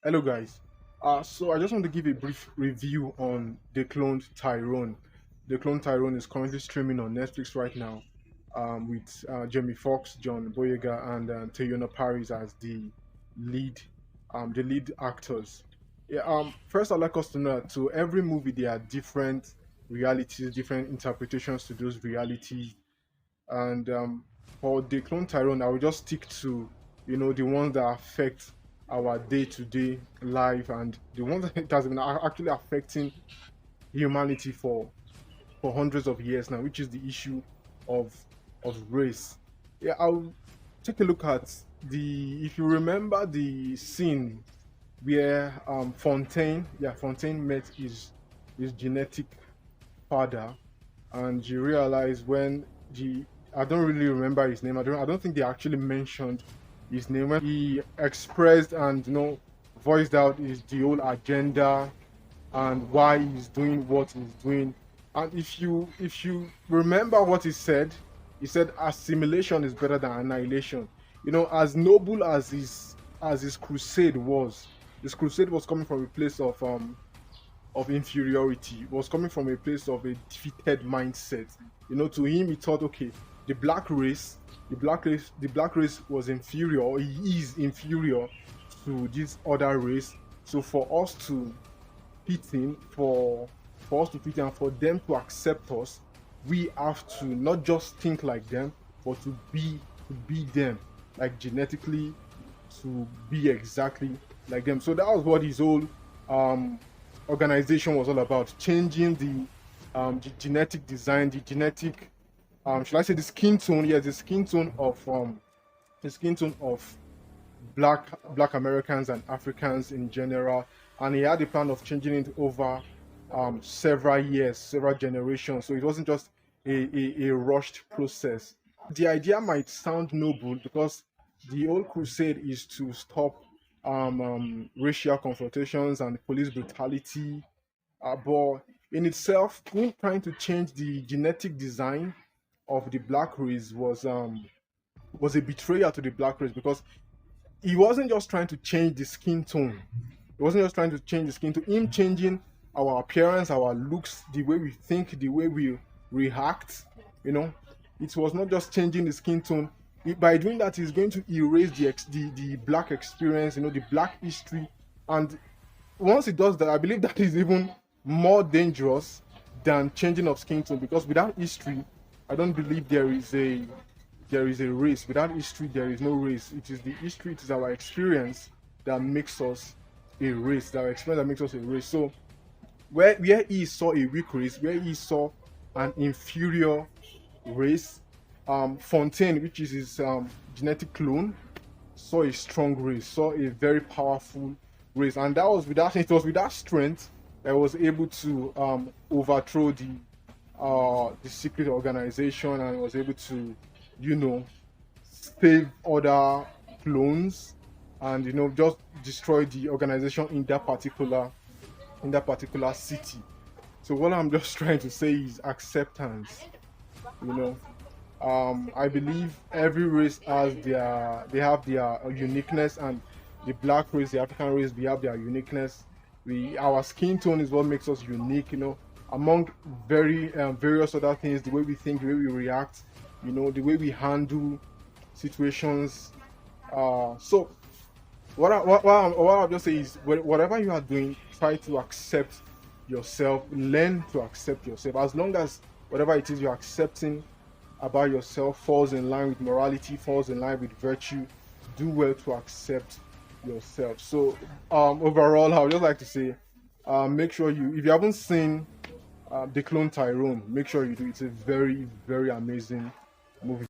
Hello, guys. So I just want to give a brief review on They Cloned Tyrone. They Cloned Tyrone is currently streaming on Netflix right now, with Jamie Foxx, John Boyega, and Teyona Paris as the lead actors. Yeah. First, I'd like us to know that to every movie there are different realities, different interpretations to those realities, and for the clone Tyrone, I will just stick to the ones that affect our day-to-day life and the ones that has been actually affecting humanity for hundreds of years now, which is the issue of race. Yeah, I'll take a look at the if you remember the scene where Fontaine met his genetic father, and you realize when the I don't really remember his name. I don't think they actually mentioned his name when he expressed and voiced out his the whole agenda and why he's doing what he's doing. And if you remember what he said assimilation is better than annihilation. As noble as his crusade was, this crusade was coming from a place of inferiority. It was coming from a place of a defeated mindset. To him, he thought, okay, the black race was inferior, or he is inferior to this other race. So for us to fit in, for us to fit in, and for them to accept us, we have to not just think like them, but to be them, like genetically, to be exactly like them. So that was what his whole organization was all about, changing the genetic design, the genetic should I say the skin tone? Yes, the skin tone of black Americans and Africans in general. And he had a plan of changing it over several years, several generations. So it wasn't just a rushed process. The idea might sound noble because the whole crusade is to stop racial confrontations and police brutality. But in itself, him trying to change the genetic design of the black race was a betrayal to the black race, because he wasn't just trying to change the skin tone. He wasn't just trying to change the skin tone. Him changing our appearance, our looks, the way we think, the way we react. It was not just changing the skin tone. By doing that, he's going to erase the black experience, the black history. And once it does that, I believe that is even more dangerous than changing of skin tone, because without history, I don't believe there is a race. Without history, there is no race. It is the history, it is our experience that makes us a race. Our experience that makes us a race. So where he saw a weak race, where he saw an inferior race, Fontaine, which is his genetic clone, saw a strong race, saw a very powerful race, and it was with that strength that was able to overthrow the secret organization, and was able to save other clones, and just destroy the organization in that particular city. So what I'm just trying to say is acceptance. you know I believe every race they have their uniqueness, and the black race, the African race, we have their uniqueness. Our skin tone is what makes us unique, among various other things. The way we think, the way we react, the way we handle situations. So what I'll just say is, whatever you are doing, try to accept yourself. Learn to accept yourself. As long as whatever it is you're accepting about yourself falls in line with morality, falls in line with virtue, do well to accept yourself. So overall, I would just like to say, make sure if you haven't seen They Cloned Tyrone, make sure you do. It's a very, very amazing movie.